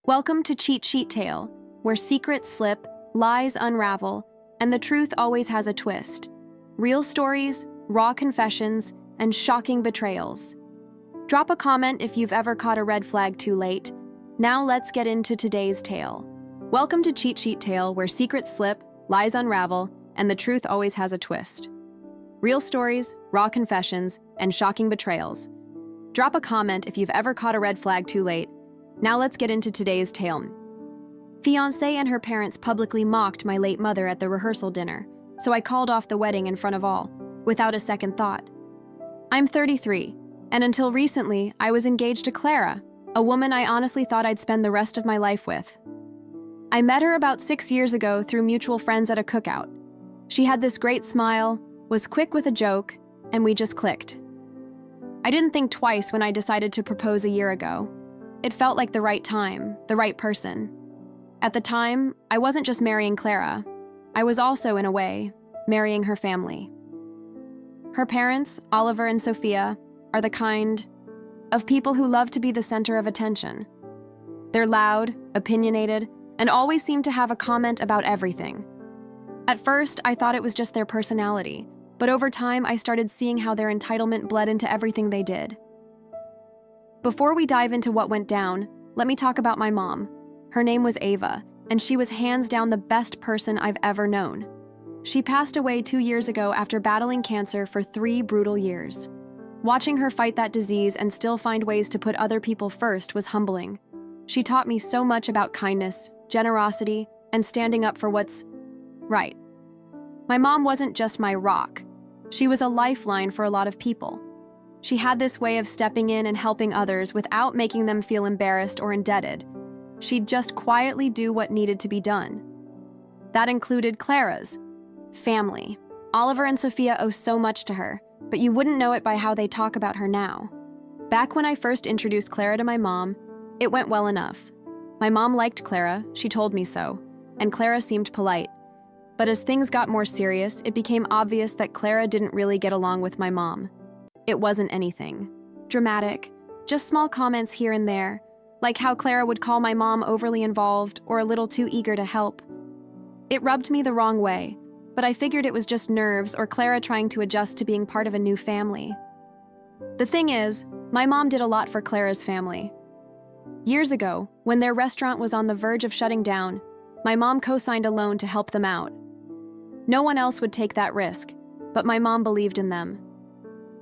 Welcome to Cheat Sheet Tale, where secrets slip, lies unravel, and the truth always has a twist. Real stories, raw confessions, and shocking betrayals. Drop a comment if you've ever caught a red flag too late. Now let's get into today's tale. Welcome to Cheat Sheet Tale, where secrets slip, lies unravel, and the truth always has a twist. Real stories, raw confessions, and shocking betrayals. Drop a comment if you've ever caught a red flag too late. Now let's get into today's tale. Fiancée and her parents publicly mocked my late mother at the rehearsal dinner, so I called off the wedding in front of all, without a second thought. I'm 33, and until recently, I was engaged to Clara, a woman I honestly thought I'd spend the rest of my life with. I met her about 6 years ago through mutual friends at a cookout. She had this great smile, was quick with a joke, and we just clicked. I didn't think twice when I decided to propose a year ago. It felt like the right time, the right person. At the time, I wasn't just marrying Clara. I was also, in a way, marrying her family. Her parents, Oliver and Sophia, are the kind of people who love to be the center of attention. They're loud, opinionated, and always seem to have a comment about everything. At first, I thought it was just their personality, but over time, I started seeing how their entitlement bled into everything they did. Before we dive into what went down, let me talk about my mom. Her name was Ava, and she was hands down the best person I've ever known. She passed away 2 years ago after battling cancer for 3 brutal years. Watching her fight that disease and still find ways to put other people first was humbling. She taught me so much about kindness, generosity, and standing up for what's right. My mom wasn't just my rock. She was a lifeline for a lot of people. She had this way of stepping in and helping others without making them feel embarrassed or indebted. She'd just quietly do what needed to be done. That included Clara's family. Oliver and Sophia owe so much to her, but you wouldn't know it by how they talk about her now. Back when I first introduced Clara to my mom, it went well enough. My mom liked Clara, she told me so, and Clara seemed polite. But as things got more serious, it became obvious that Clara didn't really get along with my mom. It wasn't anything dramatic, just small comments here and there, like how Clara would call my mom overly involved or a little too eager to help. It rubbed me the wrong way, but I figured it was just nerves or Clara trying to adjust to being part of a new family. The thing is, my mom did a lot for Clara's family. Years ago, when their restaurant was on the verge of shutting down, my mom co-signed a loan to help them out. No one else would take that risk, but my mom believed in them.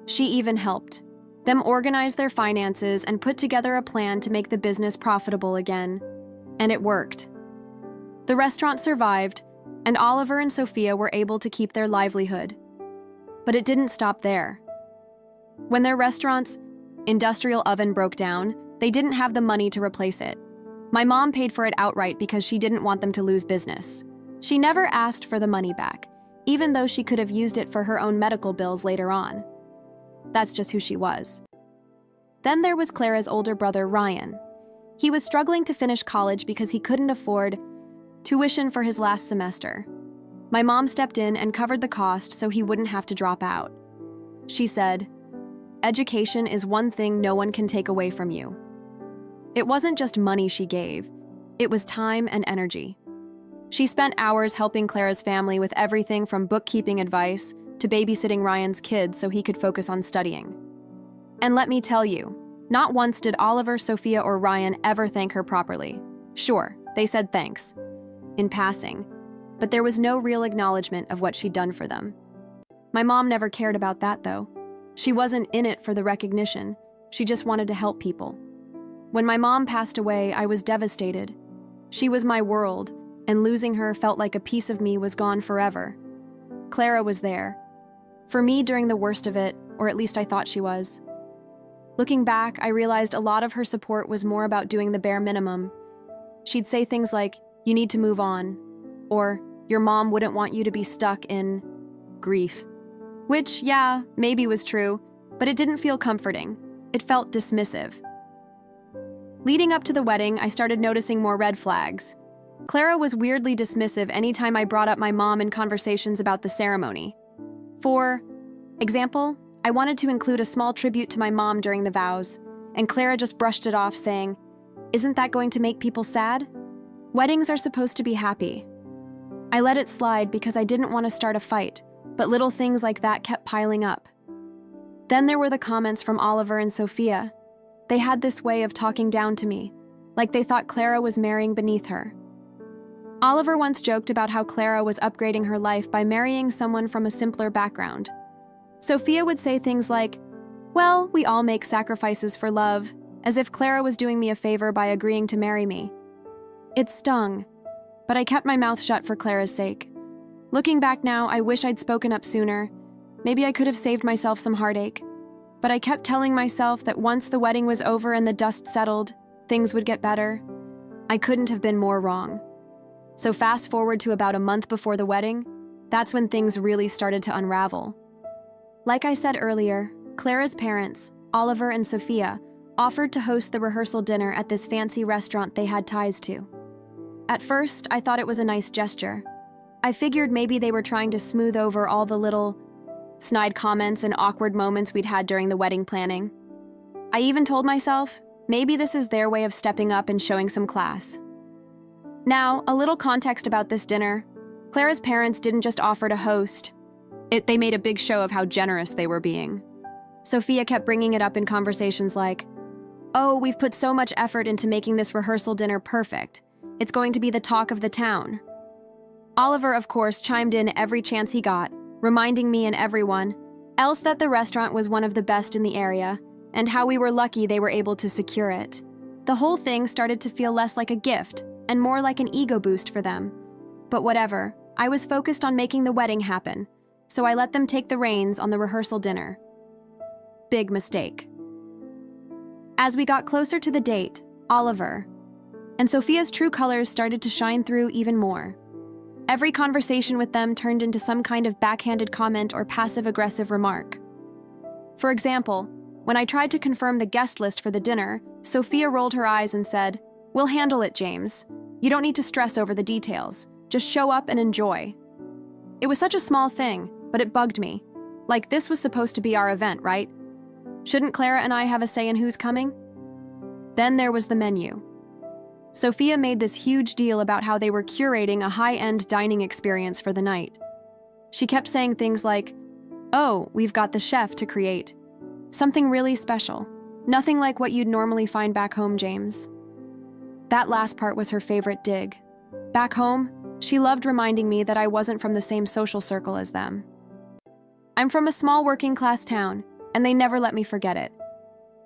She even helped them organize their finances and put together a plan to make the business profitable again. And it worked. The restaurant survived, and Oliver and Sophia were able to keep their livelihood. But it didn't stop there. When their restaurant's industrial oven broke down, they didn't have the money to replace it. My mom paid for it outright because she didn't want them to lose business. She never asked for the money back, even though she could have used it for her own medical bills later on. That's just who she was. Then there was Clara's older brother, Ryan. He was struggling to finish college because he couldn't afford tuition for his last semester. My mom stepped in and covered the cost so he wouldn't have to drop out. She said, "Education is one thing no one can take away from you." It wasn't just money she gave, it was time and energy. She spent hours helping Clara's family with everything from bookkeeping advice to babysitting Ryan's kids so he could focus on studying. And let me tell you, not once did Oliver, Sophia, or Ryan ever thank her properly. Sure, they said thanks, in passing, but there was no real acknowledgement of what she'd done for them. My mom never cared about that, though. She wasn't in it for the recognition, she just wanted to help people. When my mom passed away, I was devastated. She was my world, and losing her felt like a piece of me was gone forever. Clara was there. For me during the worst of it, or at least I thought she was. Looking back, I realized a lot of her support was more about doing the bare minimum. She'd say things like, "You need to move on," or "Your mom wouldn't want you to be stuck in grief." Which, yeah, maybe was true, but it didn't feel comforting. It felt dismissive. Leading up to the wedding, I started noticing more red flags. Clara was weirdly dismissive anytime I brought up my mom in conversations about the ceremony. For example, I wanted to include a small tribute to my mom during the vows, and Clara just brushed it off, saying, Isn't that going to make people sad? Weddings are supposed to be happy. I let it slide because I didn't want to start a fight, but little things like that kept piling up. Then there were the comments from Oliver and Sophia. They had this way of talking down to me, like they thought Clara was marrying beneath her. Oliver once joked about how Clara was upgrading her life by marrying someone from a simpler background. Sophia would say things like, "Well, we all make sacrifices for love," as if Clara was doing me a favor by agreeing to marry me. It stung, but I kept my mouth shut for Clara's sake. Looking back now, I wish I'd spoken up sooner. Maybe I could have saved myself some heartache. But I kept telling myself that once the wedding was over and the dust settled, things would get better. I couldn't have been more wrong. So fast forward to about a month before the wedding, that's when things really started to unravel. Like I said earlier, Clara's parents, Oliver and Sophia, offered to host the rehearsal dinner at this fancy restaurant they had ties to. At first, I thought it was a nice gesture. I figured maybe they were trying to smooth over all the little snide comments and awkward moments we'd had during the wedding planning. I even told myself, maybe this is their way of stepping up and showing some class. Now, a little context about this dinner. Clara's parents didn't just offer to host. They made a big show of how generous they were being. Sophia kept bringing it up in conversations like, "Oh, we've put so much effort into making this rehearsal dinner perfect. It's going to be the talk of the town." Oliver, of course, chimed in every chance he got, reminding me and everyone else that the restaurant was one of the best in the area, and how we were lucky they were able to secure it. The whole thing started to feel less like a gift, and more like an ego boost for them. But whatever, I was focused on making the wedding happen, so I let them take the reins on the rehearsal dinner. Big mistake. As we got closer to the date, Oliver and Sophia's true colors started to shine through even more. Every conversation with them turned into some kind of backhanded comment or passive-aggressive remark. For example, when I tried to confirm the guest list for the dinner, Sophia rolled her eyes and said, "We'll handle it, James. You don't need to stress over the details. Just show up and enjoy." It was such a small thing, but it bugged me. Like, this was supposed to be our event, right? Shouldn't Clara and I have a say in who's coming? Then there was the menu. Sophia made this huge deal about how they were curating a high-end dining experience for the night. She kept saying things like, "Oh, we've got the chef to create something really special. Nothing like what you'd normally find back home, James." That last part was her favorite dig. Back home, she loved reminding me that I wasn't from the same social circle as them. I'm from a small working-class town, and they never let me forget it.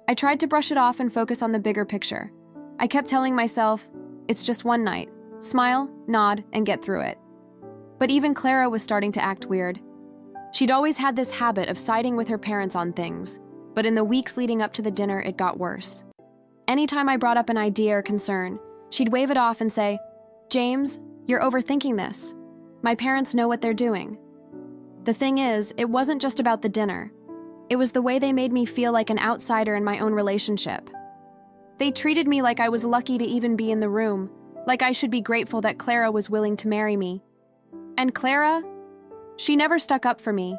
I tried to brush it off and focus on the bigger picture. I kept telling myself, it's just one night. Smile, nod, and get through it. But even Clara was starting to act weird. She'd always had this habit of siding with her parents on things, but in the weeks leading up to the dinner, it got worse. Anytime I brought up an idea or concern, she'd wave it off and say, "James, you're overthinking this. My parents know what they're doing." The thing is, it wasn't just about the dinner. It was the way they made me feel like an outsider in my own relationship. They treated me like I was lucky to even be in the room, like I should be grateful that Clara was willing to marry me. And Clara? She never stuck up for me.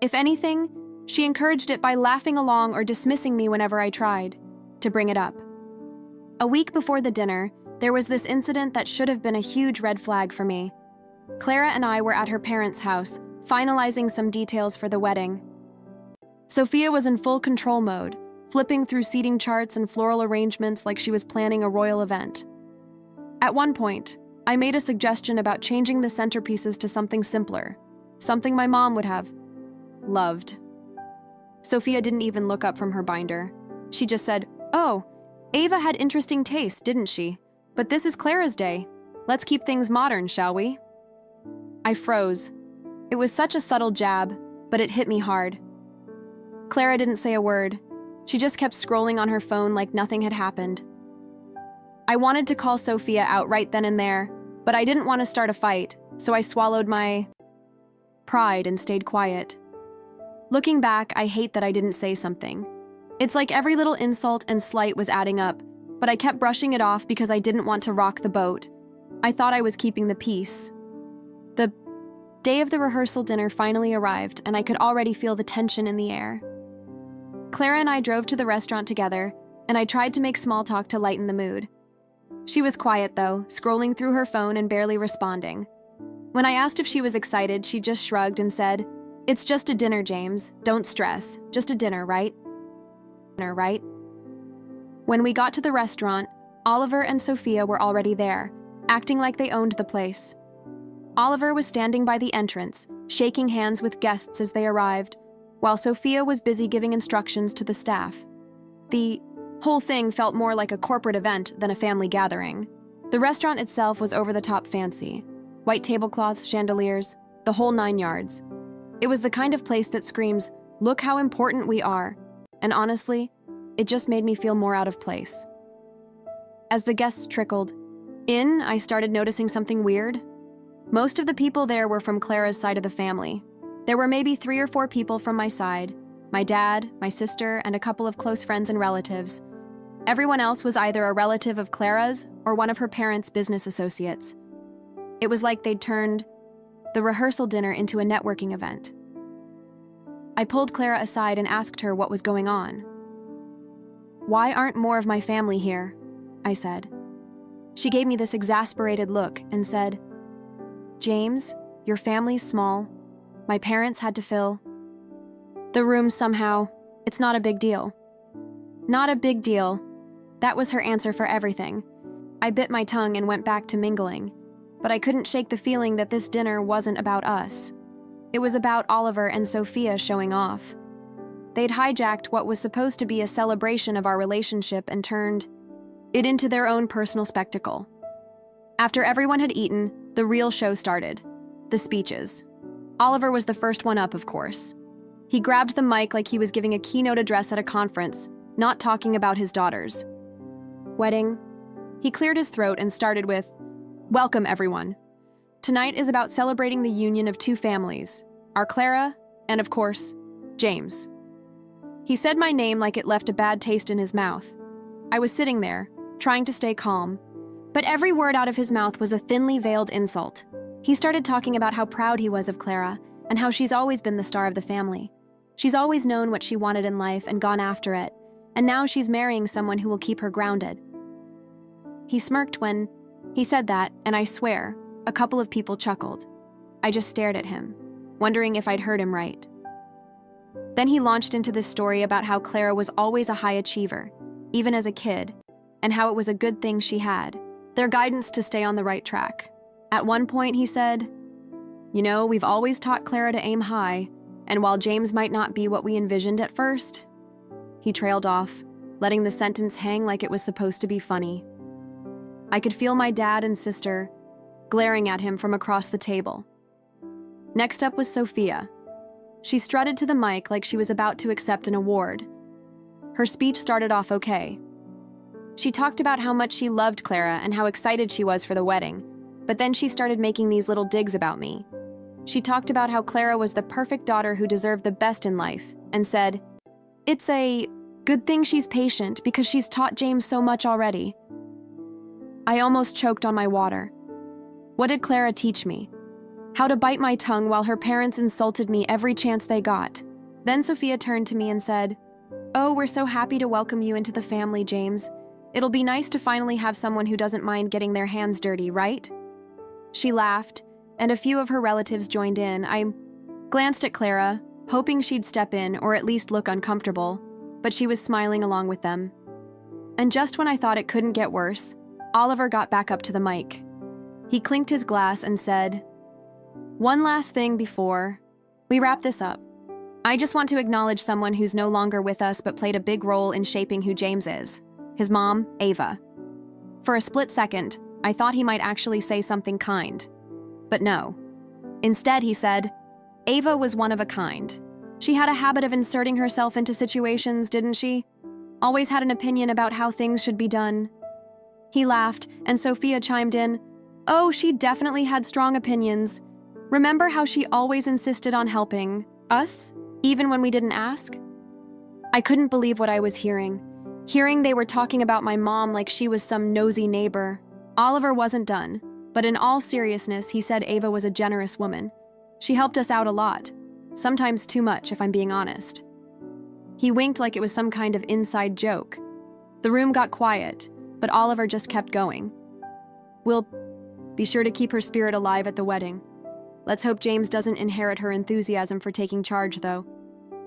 If anything, she encouraged it by laughing along or dismissing me whenever I tried to bring it up. A week before the dinner, there was this incident that should have been a huge red flag for me. Clara and I were at her parents' house, finalizing some details for the wedding. Sophia was in full control mode, flipping through seating charts and floral arrangements like she was planning a royal event. At one point, I made a suggestion about changing the centerpieces to something simpler, something my mom would have loved. Sophia didn't even look up from her binder. She just said, "Oh, Ava had interesting taste, didn't she? But this is Clara's day. Let's keep things modern, shall we?" I froze. It was such a subtle jab, but it hit me hard. Clara didn't say a word. She just kept scrolling on her phone like nothing had happened. I wanted to call Sophia out right then and there, but I didn't want to start a fight, so I swallowed my pride and stayed quiet. Looking back, I hate that I didn't say something. It's like every little insult and slight was adding up, but I kept brushing it off because I didn't want to rock the boat. I thought I was keeping the peace. The day of the rehearsal dinner finally arrived, and I could already feel the tension in the air. Clara and I drove to the restaurant together, and I tried to make small talk to lighten the mood. She was quiet, though, scrolling through her phone and barely responding. When I asked if she was excited, she just shrugged and said, "It's just a dinner, James. Don't stress. Just a dinner, right?" Dinner, right? When we got to the restaurant, Oliver and Sophia were already there, acting like they owned the place. Oliver was standing by the entrance, shaking hands with guests as they arrived, while Sophia was busy giving instructions to the staff. The whole thing felt more like a corporate event than a family gathering. The restaurant itself was over-the-top fancy. White tablecloths, chandeliers, the whole 9 yards. It was the kind of place that screams, "Look how important we are." And honestly, it just made me feel more out of place. As the guests trickled in, I started noticing something weird. Most of the people there were from Clara's side of the family. There were maybe 3 or 4 people from my side, my dad, my sister, and a couple of close friends and relatives. Everyone else was either a relative of Clara's or one of her parents' business associates. It was like they'd turned the rehearsal dinner into a networking event. I pulled Clara aside and asked her what was going on. "Why aren't more of my family here?" I said. She gave me this exasperated look and said, "James, your family's small. My parents had to fill the room somehow. It's not a big deal." Not a big deal. That was her answer for everything. I bit my tongue and went back to mingling, but I couldn't shake the feeling that this dinner wasn't about us. It was about Oliver and Sophia showing off. They'd hijacked what was supposed to be a celebration of our relationship and turned it into their own personal spectacle. After everyone had eaten, the real show started. The speeches. Oliver was the first one up, of course. He grabbed the mic like he was giving a keynote address at a conference, not talking about his daughter's wedding. He cleared his throat and started with, "Welcome, everyone. Tonight is about celebrating the union of 2 families, our Clara and, of course, James." He said my name like it left a bad taste in his mouth. I was sitting there, trying to stay calm, but every word out of his mouth was a thinly veiled insult. He started talking about how proud he was of Clara and how she's always been the star of the family. She's always known what she wanted in life and gone after it, and now she's marrying someone who will keep her grounded. He smirked when he said that, and I swear, a couple of people chuckled. I just stared at him, wondering if I'd heard him right. Then he launched into this story about how Clara was always a high achiever, even as a kid, and how it was a good thing she had, their guidance to stay on the right track. At one point, he said, "You know, we've always taught Clara to aim high, and while James might not be what we envisioned at first," he trailed off, letting the sentence hang like it was supposed to be funny. I could feel my dad and sister glaring at him from across the table. Next up was Sophia. She strutted to the mic like she was about to accept an award. Her speech started off okay. She talked about how much she loved Clara and how excited she was for the wedding, but then she started making these little digs about me. She talked about how Clara was the perfect daughter who deserved the best in life, and said, "It's a good thing she's patient because she's taught James so much already." I almost choked on my water. What did Clara teach me? How to bite my tongue while her parents insulted me every chance they got. Then Sophia turned to me and said, "Oh, we're so happy to welcome you into the family, James. It'll be nice to finally have someone who doesn't mind getting their hands dirty, right?" She laughed, and a few of her relatives joined in. I glanced at Clara, hoping she'd step in or at least look uncomfortable, but she was smiling along with them. And just when I thought it couldn't get worse, Oliver got back up to the mic. He clinked his glass and said, "One last thing before we wrap this up. I just want to acknowledge someone who's no longer with us but played a big role in shaping who James is. His mom, Ava." For a split second, I thought he might actually say something kind. But no. Instead, he said, "Ava was one of a kind. She had a habit of inserting herself into situations, didn't she? Always had an opinion about how things should be done." He laughed, and Sophia chimed in, "Oh, she definitely had strong opinions. Remember how she always insisted on helping us, even when we didn't ask?" I couldn't believe what I was hearing. Hearing they were talking about my mom like she was some nosy neighbor. Oliver wasn't done, but in all seriousness, he said Ava was a generous woman. She helped us out a lot, sometimes too much, if I'm being honest. He winked like it was some kind of inside joke. The room got quiet, but Oliver just kept going. We'll be sure to keep her spirit alive at the wedding. Let's hope James doesn't inherit her enthusiasm for taking charge, though.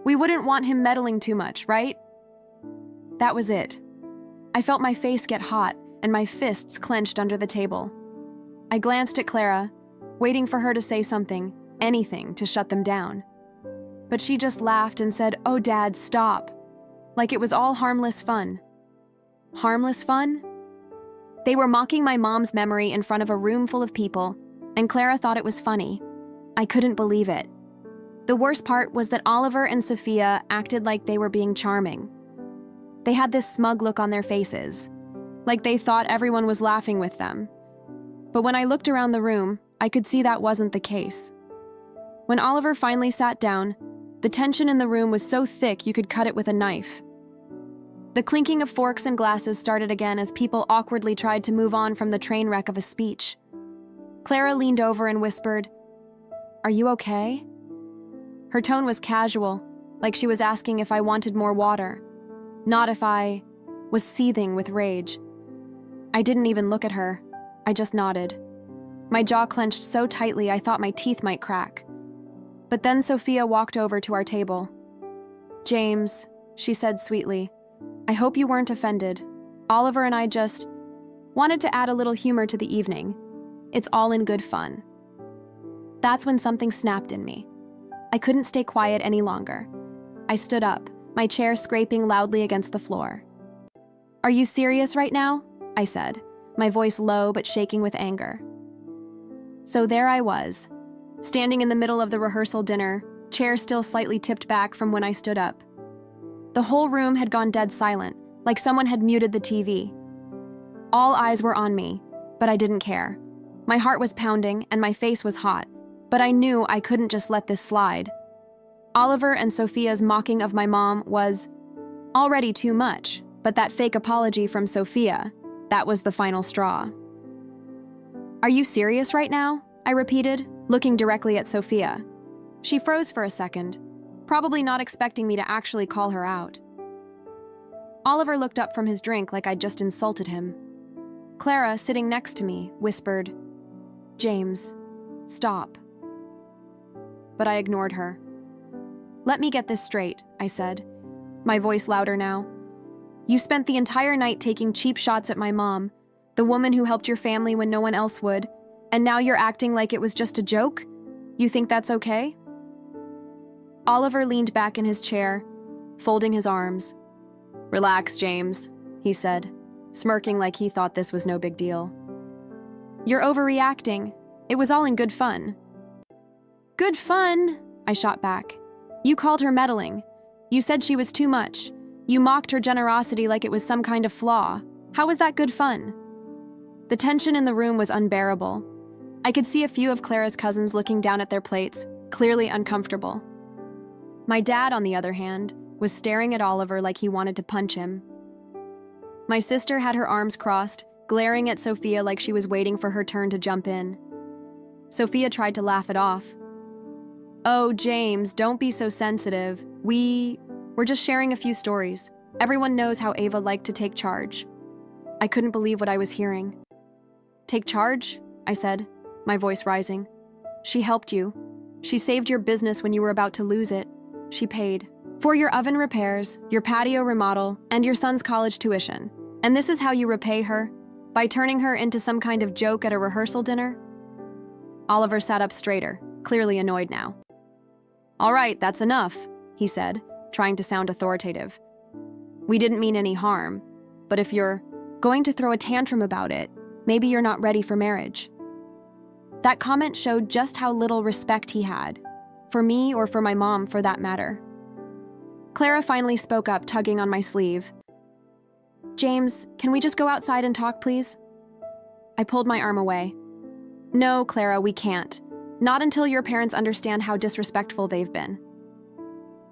We wouldn't want him meddling too much, right? That was it. I felt my face get hot and my fists clenched under the table. I glanced at Clara, waiting for her to say something, anything to shut them down. But she just laughed and said, "Oh, Dad, stop." Like it was all harmless fun. Harmless fun? They were mocking my mom's memory in front of a room full of people, and Clara thought it was funny. I couldn't believe it. The worst part was that Oliver and Sophia acted like they were being charming. They had this smug look on their faces, like they thought everyone was laughing with them. But when I looked around the room, I could see that wasn't the case. When Oliver finally sat down, the tension in the room was so thick you could cut it with a knife. The clinking of forks and glasses started again as people awkwardly tried to move on from the train wreck of a speech. Clara leaned over and whispered, "Are you okay?" Her tone was casual, like she was asking if I wanted more water, not if I was seething with rage. I didn't even look at her. I just nodded. My jaw clenched so tightly I thought my teeth might crack. But then Sophia walked over to our table. "James," she said sweetly, "I hope you weren't offended. Oliver and I just wanted to add a little humor to the evening. It's all in good fun." That's when something snapped in me. I couldn't stay quiet any longer. I stood up, my chair scraping loudly against the floor. "Are you serious right now?" I said, my voice low but shaking with anger. So there I was, standing in the middle of the rehearsal dinner, chair still slightly tipped back from when I stood up. The whole room had gone dead silent, like someone had muted the TV. All eyes were on me, but I didn't care. My heart was pounding and my face was hot, but I knew I couldn't just let this slide. Oliver and Sophia's mocking of my mom was already too much, but that fake apology from Sophia, that was the final straw. "Are you serious right now?" I repeated, looking directly at Sophia. She froze for a second, probably not expecting me to actually call her out. Oliver looked up from his drink like I'd just insulted him. Clara, sitting next to me, whispered, "James, stop." But I ignored her. "Let me get this straight," I said, my voice louder now. "You spent the entire night taking cheap shots at my mom, the woman who helped your family when no one else would, and now you're acting like it was just a joke? You think that's okay?" Oliver leaned back in his chair, folding his arms. "Relax, James," he said, smirking like he thought this was no big deal. "You're overreacting. It was all in good fun." "Good fun?" I shot back. "You called her meddling. You said she was too much. You mocked her generosity like it was some kind of flaw. How was that good fun?" The tension in the room was unbearable. I could see a few of Clara's cousins looking down at their plates, clearly uncomfortable. My dad, on the other hand, was staring at Oliver like he wanted to punch him. My sister had her arms crossed, glaring at Sophia like she was waiting for her turn to jump in. Sophia tried to laugh it off. "Oh, James, don't be so sensitive. We're just sharing a few stories. Everyone knows how Ava liked to take charge." I couldn't believe what I was hearing. "Take charge?" I said, my voice rising. "She helped you. She saved your business when you were about to lose it. She paid for your oven repairs, your patio remodel, and your son's college tuition. And this is how you repay her? By turning her into some kind of joke at a rehearsal dinner?" Oliver sat up straighter, clearly annoyed now. "All right, that's enough," he said, trying to sound authoritative. "We didn't mean any harm, but if you're going to throw a tantrum about it, maybe you're not ready for marriage." That comment showed just how little respect he had, for me or for my mom for that matter. Clara finally spoke up, tugging on my sleeve. "James, can we just go outside and talk, please?" I pulled my arm away. "No, Clara, we can't. Not until your parents understand how disrespectful they've been."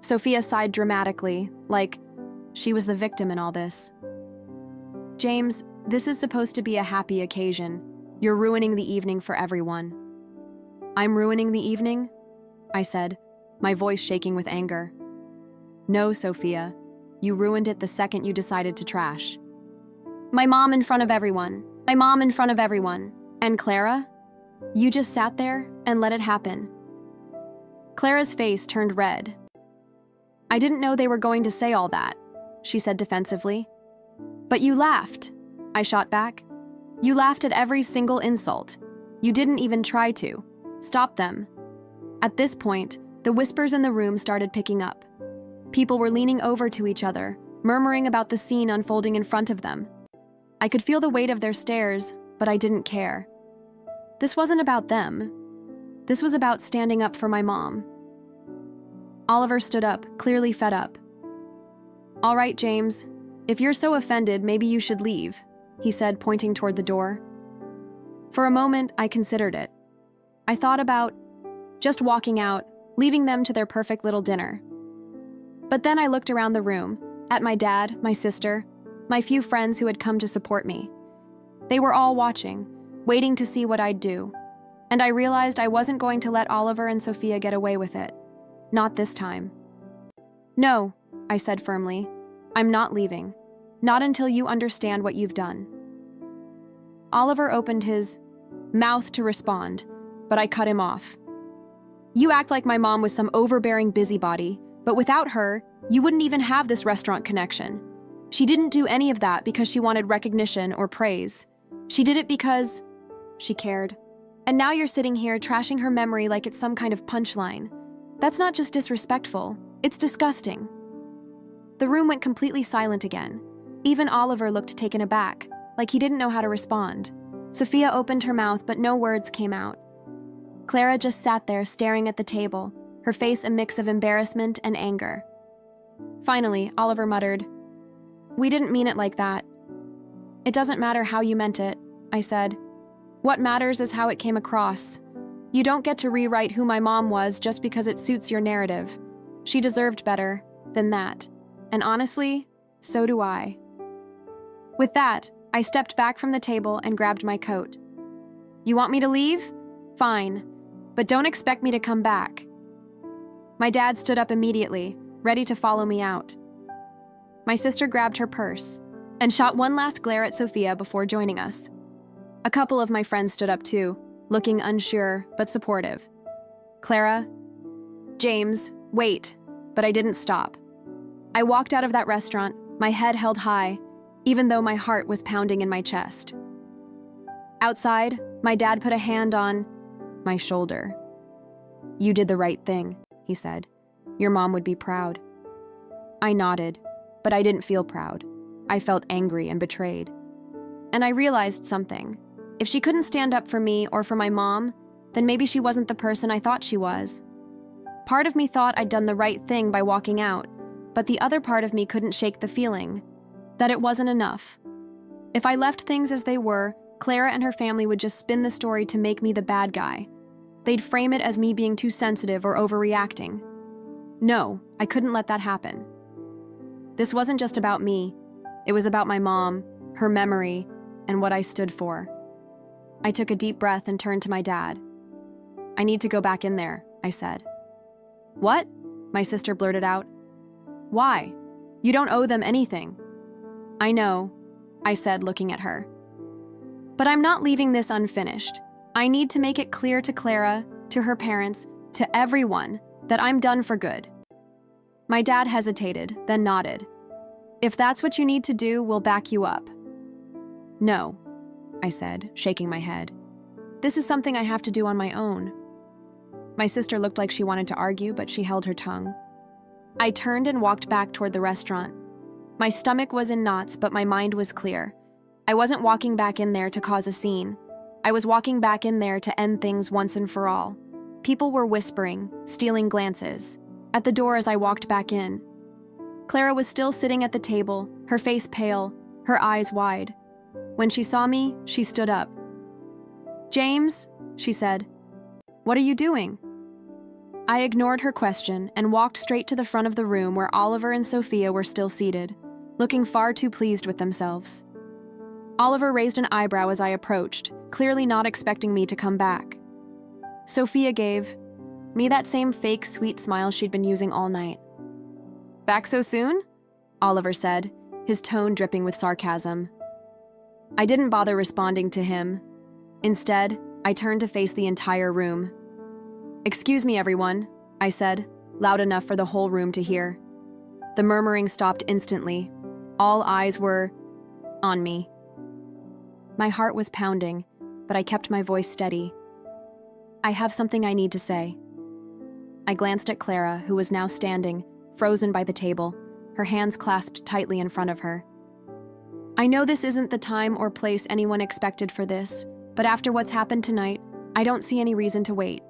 Sophia sighed dramatically, like she was the victim in all this. "James, this is supposed to be a happy occasion. You're ruining the evening for everyone." "I'm ruining the evening?" I said, my voice shaking with anger. "No, Sophia. You ruined it the second you decided to trash." My mom in front of everyone. My mom in front of everyone. And Clara? You just sat there and let it happen. Clara's face turned red. I didn't know they were going to say all that, she said defensively. But you laughed, I shot back. You laughed at every single insult. You didn't even try to. Stop them. At this point, the whispers in the room started picking up. People were leaning over to each other, murmuring about the scene unfolding in front of them. I could feel the weight of their stares, but I didn't care. This wasn't about them. This was about standing up for my mom. Oliver stood up, clearly fed up. All right, James, if you're so offended, maybe you should leave, he said, pointing toward the door. For a moment, I considered it. I thought about just walking out, leaving them to their perfect little dinner. But then I looked around the room, at my dad, my sister, my few friends who had come to support me. They were all watching, waiting to see what I'd do. And I realized I wasn't going to let Oliver and Sophia get away with it. Not this time. No, I said firmly. I'm not leaving. Not until you understand what you've done. Oliver opened his mouth to respond, but I cut him off. You act like my mom was some overbearing busybody, but without her, you wouldn't even have this restaurant connection. She didn't do any of that because she wanted recognition or praise. She did it because she cared. And now you're sitting here trashing her memory like it's some kind of punchline. That's not just disrespectful, it's disgusting. The room went completely silent again. Even Oliver looked taken aback, like he didn't know how to respond. Sophia opened her mouth, but no words came out. Clara just sat there staring at the table, her face a mix of embarrassment and anger. Finally, Oliver muttered, "We didn't mean it like that." "It doesn't matter how you meant it," I said. "What matters is how it came across. You don't get to rewrite who my mom was just because it suits your narrative. She deserved better than that. And honestly, so do I." With that, I stepped back from the table and grabbed my coat. "You want me to leave? Fine. But don't expect me to come back." My dad stood up immediately, ready to follow me out. My sister grabbed her purse and shot one last glare at Sophia before joining us. A couple of my friends stood up too, looking unsure but supportive. Clara, James, wait, but I didn't stop. I walked out of that restaurant, my head held high, even though my heart was pounding in my chest. Outside, my dad put a hand on my shoulder. "You did the right thing," he said. "Your mom would be proud." I nodded, but I didn't feel proud. I felt angry and betrayed. And I realized something. If she couldn't stand up for me or for my mom, then maybe she wasn't the person I thought she was. Part of me thought I'd done the right thing by walking out, but the other part of me couldn't shake the feeling that it wasn't enough. If I left things as they were, Clara and her family would just spin the story to make me the bad guy. They'd frame it as me being too sensitive or overreacting. No, I couldn't let that happen. This wasn't just about me. It was about my mom, her memory, and what I stood for. I took a deep breath and turned to my dad. "I need to go back in there," I said. "What?" my sister blurted out. "Why? You don't owe them anything." "I know," I said, looking at her. "But I'm not leaving this unfinished. I need to make it clear to Clara, to her parents, to everyone, that I'm done for good." My dad hesitated, then nodded. "If that's what you need to do, we'll back you up." "No," I said, shaking my head. "This is something I have to do on my own." My sister looked like she wanted to argue, but she held her tongue. I turned and walked back toward the restaurant. My stomach was in knots, but my mind was clear. I wasn't walking back in there to cause a scene. I was walking back in there to end things once and for all. People were whispering, stealing glances. At the door as I walked back in, Clara was still sitting at the table, her face pale, her eyes wide. When she saw me, she stood up. "James," she said, "what are you doing?" I ignored her question and walked straight to the front of the room where Oliver and Sophia were still seated, looking far too pleased with themselves. Oliver raised an eyebrow as I approached, clearly not expecting me to come back. Sophia gave me that same fake sweet smile she'd been using all night. "Back so soon?" Oliver said, his tone dripping with sarcasm. I didn't bother responding to him. Instead, I turned to face the entire room. "Excuse me, everyone," I said, loud enough for the whole room to hear. The murmuring stopped instantly. All eyes were on me. My heart was pounding, but I kept my voice steady. "I have something I need to say." I glanced at Clara, who was now standing, frozen by the table, her hands clasped tightly in front of her. "I know this isn't the time or place anyone expected for this, but after what's happened tonight, I don't see any reason to wait."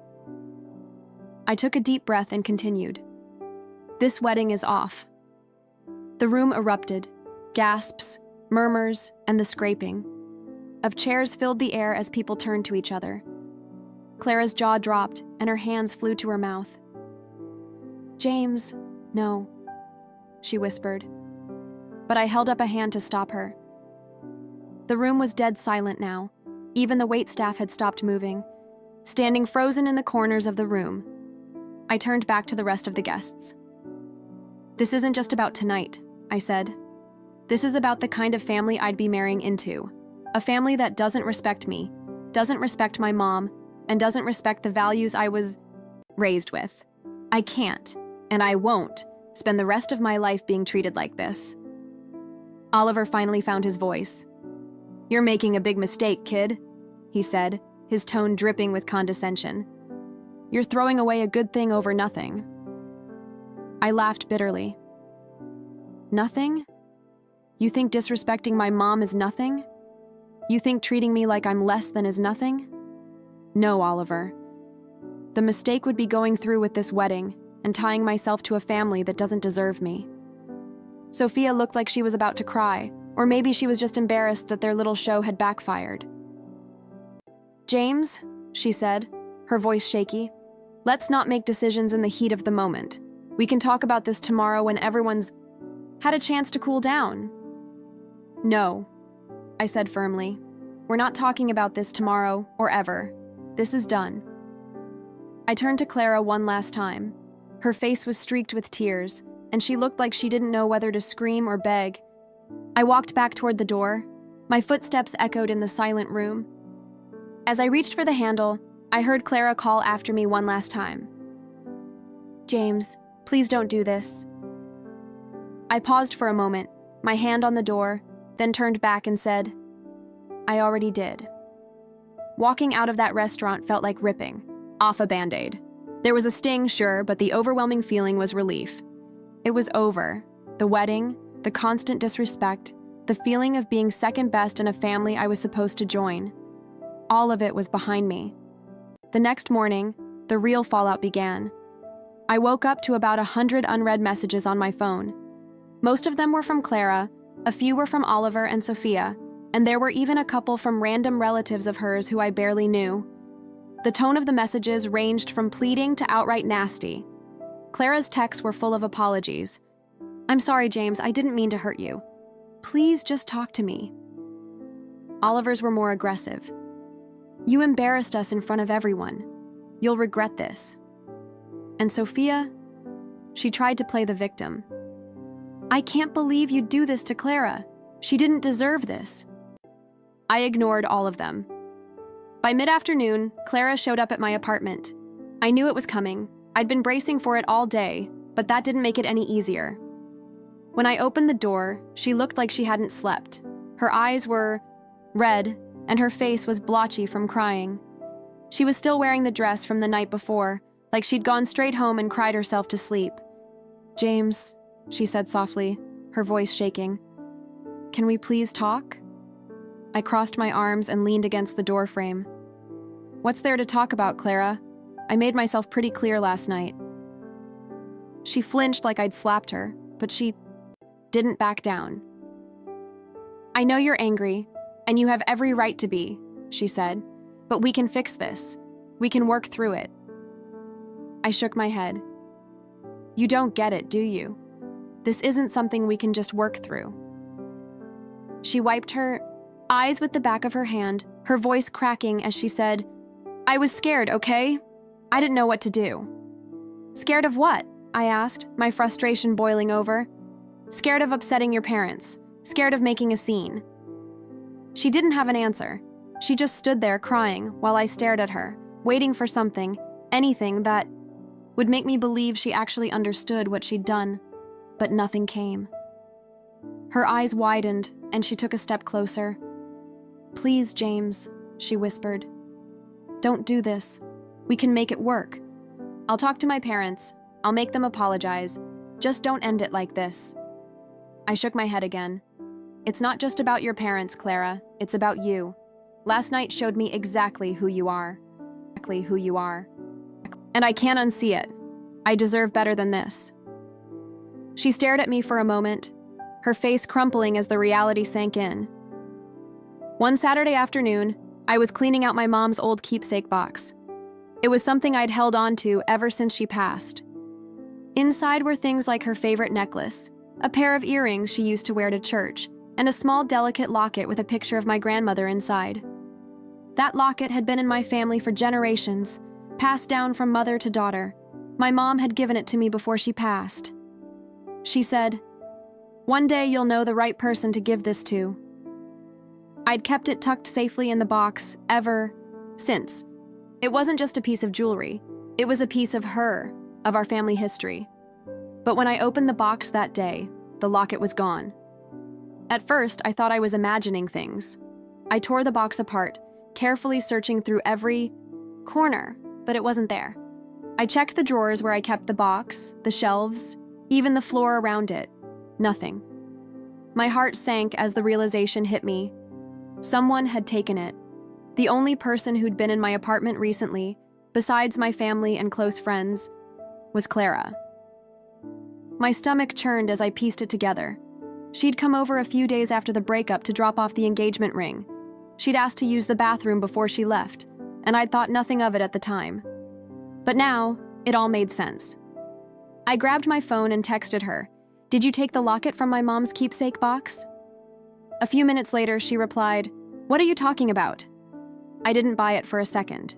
I took a deep breath and continued. "This wedding is off." The room erupted. Gasps, murmurs, and the scraping of chairs filled the air as people turned to each other. Clara's jaw dropped, and her hands flew to her mouth. "James, no," she whispered. But I held up a hand to stop her. The room was dead silent now. Even the waitstaff had stopped moving, standing frozen in the corners of the room. I turned back to the rest of the guests. "This isn't just about tonight," I said. "This is about the kind of family I'd be marrying into. A family that doesn't respect me, doesn't respect my mom, and doesn't respect the values I was raised with. I can't, and I won't, spend the rest of my life being treated like this." Oliver finally found his voice. "You're making a big mistake, kid," he said, his tone dripping with condescension. "You're throwing away a good thing over nothing." I laughed bitterly. "Nothing? You think disrespecting my mom is nothing? You think treating me like I'm less than is nothing? No, Oliver. The mistake would be going through with this wedding and tying myself to a family that doesn't deserve me." Sophia looked like she was about to cry, or maybe she was just embarrassed that their little show had backfired. "James," she said, her voice shaky, "let's not make decisions in the heat of the moment. We can talk about this tomorrow when everyone's had a chance to cool down." "No," I said firmly. "We're not talking about this tomorrow or ever. This is done." I turned to Clara one last time. Her face was streaked with tears, and she looked like she didn't know whether to scream or beg. I walked back toward the door. My footsteps echoed in the silent room. As I reached for the handle, I heard Clara call after me one last time. "James, please don't do this." I paused for a moment, my hand on the door, then turned back and said, "I already did." Walking out of that restaurant felt like ripping off a Band-Aid. There was a sting, sure, but the overwhelming feeling was relief. It was over. The wedding, the constant disrespect, the feeling of being second best in a family I was supposed to join. All of it was behind me. The next morning, the real fallout began. I woke up to about 100 unread messages on my phone. Most of them were from Clara, a few were from Oliver and Sophia, and there were even a couple from random relatives of hers who I barely knew. The tone of the messages ranged from pleading to outright nasty. Clara's texts were full of apologies. "I'm sorry, James, I didn't mean to hurt you. Please just talk to me." Oliver's were more aggressive. "You embarrassed us in front of everyone. You'll regret this." And Sophia? She tried to play the victim. "I can't believe you'd do this to Clara. She didn't deserve this." I ignored all of them. By mid-afternoon, Clara showed up at my apartment. I knew it was coming. I'd been bracing for it all day, but that didn't make it any easier. When I opened the door, she looked like she hadn't slept. Her eyes were red, and her face was blotchy from crying. She was still wearing the dress from the night before, like she'd gone straight home and cried herself to sleep. "James," she said softly, her voice shaking, "can we please talk?" I crossed my arms and leaned against the doorframe. "What's there to talk about, Clara? I made myself pretty clear last night." She flinched like I'd slapped her, but she didn't back down. "I know you're angry, and you have every right to be," she said, "but we can fix this. We can work through it." I shook my head. "You don't get it, do you? This isn't something we can just work through." She wiped her eyes with the back of her hand, her voice cracking as she said, "I was scared, okay? I didn't know what to do." "Scared of what?" I asked, my frustration boiling over. "Scared of upsetting your parents. Scared of making a scene." She didn't have an answer. She just stood there crying while I stared at her, waiting for something, anything that would make me believe she actually understood what she'd done. But nothing came. Her eyes widened, and she took a step closer. "Please, James," she whispered. "Don't do this. We can make it work. I'll talk to my parents. I'll make them apologize. Just don't end it like this." I shook my head again. "It's not just about your parents, Clara. It's about you. Last night showed me exactly who you are. Exactly who you are. And I can't unsee it. I deserve better than this." She stared at me for a moment, her face crumpling as the reality sank in. One Saturday afternoon, I was cleaning out my mom's old keepsake box. It was something I'd held on to ever since she passed. Inside were things like her favorite necklace, a pair of earrings she used to wear to church, and a small delicate locket with a picture of my grandmother inside. That locket had been in my family for generations, passed down from mother to daughter. My mom had given it to me before she passed. She said, "One day you'll know the right person to give this to." I'd kept it tucked safely in the box ever since. It wasn't just a piece of jewelry. It was a piece of her, of our family history. But when I opened the box that day, the locket was gone. At first, I thought I was imagining things. I tore the box apart, carefully searching through every corner, but it wasn't there. I checked the drawers where I kept the box, the shelves, even the floor around it. Nothing. My heart sank as the realization hit me. Someone had taken it. The only person who'd been in my apartment recently, besides my family and close friends, was Clara. My stomach churned as I pieced it together. She'd come over a few days after the breakup to drop off the engagement ring. She'd asked to use the bathroom before she left, and I'd thought nothing of it at the time. But now, it all made sense. I grabbed my phone and texted her, "Did you take the locket from my mom's keepsake box?" A few minutes later, she replied, "What are you talking about?" I didn't buy it for a second.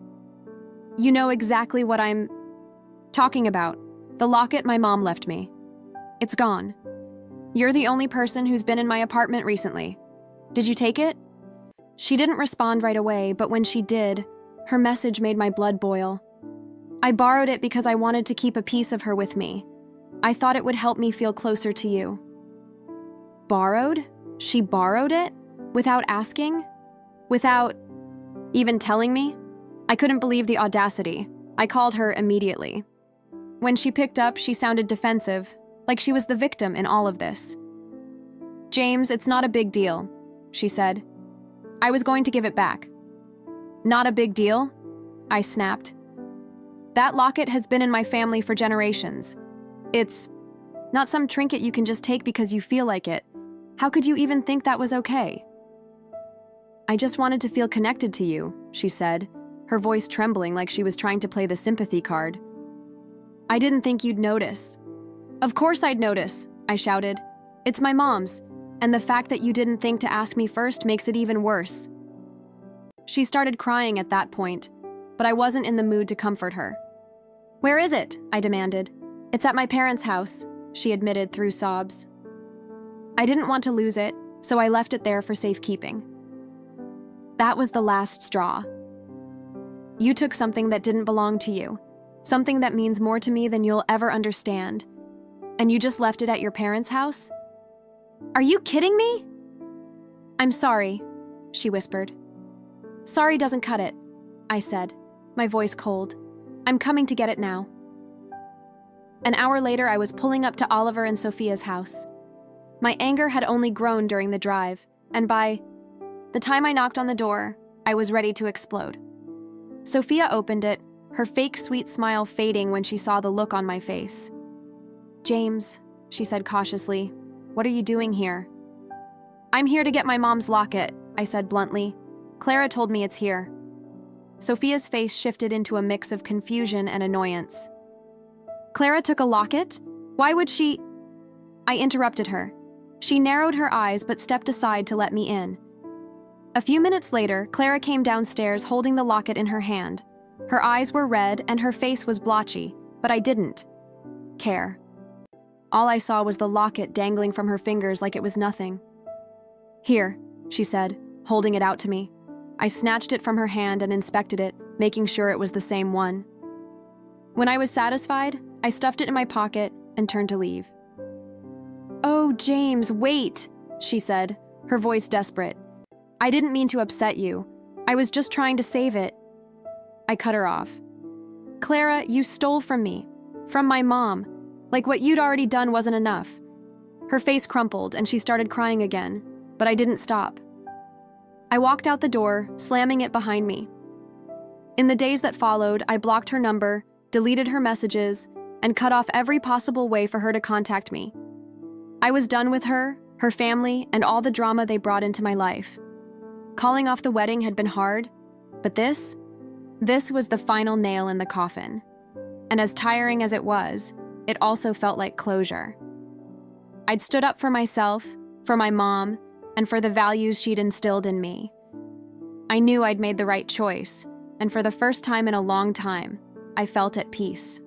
"You know exactly what I'm talking about. The locket my mom left me. It's gone. You're the only person who's been in my apartment recently. Did you take it?" She didn't respond right away, but when she did, her message made my blood boil. "I borrowed it because I wanted to keep a piece of her with me. I thought it would help me feel closer to you." Borrowed? She borrowed it? Without asking? Without even telling me? I couldn't believe the audacity. I called her immediately. When she picked up, she sounded defensive, like she was the victim in all of this. "James, it's not a big deal," she said. "I was going to give it back." "Not a big deal?" I snapped. "That locket has been in my family for generations. It's not some trinket you can just take because you feel like it. How could you even think that was okay?" "I just wanted to feel connected to you," she said, her voice trembling like she was trying to play the sympathy card. "I didn't think you'd notice." "Of course I'd notice," I shouted. "It's my mom's, and the fact that you didn't think to ask me first makes it even worse." She started crying at that point, but I wasn't in the mood to comfort her. "Where is it?" I demanded. "It's at my parents' house," she admitted through sobs. I didn't want to lose it, so I left it there for safekeeping. That was the last straw. You took something that didn't belong to you, something that means more to me than you'll ever understand, and you just left it at your parents' house? Are you kidding me? "I'm sorry," she whispered. "Sorry doesn't cut it," I said, my voice cold. "I'm coming to get it now." An hour later, I was pulling up to Oliver and Sophia's house. My anger had only grown during the drive, and by the time I knocked on the door, I was ready to explode. Sophia opened it, her fake sweet smile fading when she saw the look on my face. "James," she said cautiously, "what are you doing here?" "I'm here to get my mom's locket," I said bluntly. "Clara told me it's here." Sophia's face shifted into a mix of confusion and annoyance. "Clara took a locket? Why would she—" I interrupted her. She narrowed her eyes but stepped aside to let me in. A few minutes later, Clara came downstairs holding the locket in her hand. Her eyes were red and her face was blotchy, but I didn't care. All I saw was the locket dangling from her fingers like it was nothing. "Here," she said, holding it out to me. I snatched it from her hand and inspected it, making sure it was the same one. When I was satisfied, I stuffed it in my pocket and turned to leave. "Oh, James, wait," she said, her voice desperate. "I didn't mean to upset you. I was just trying to save it." I cut her off. "Clara, you stole from me. From my mom. Like what you'd already done wasn't enough." Her face crumpled and she started crying again, but I didn't stop. I walked out the door, slamming it behind me. In the days that followed, I blocked her number, deleted her messages, and cut off every possible way for her to contact me. I was done with her, her family, and all the drama they brought into my life. Calling off the wedding had been hard, but this was the final nail in the coffin. And as tiring as it was, it also felt like closure. I'd stood up for myself, for my mom, and for the values she'd instilled in me. I knew I'd made the right choice, and for the first time in a long time, I felt at peace.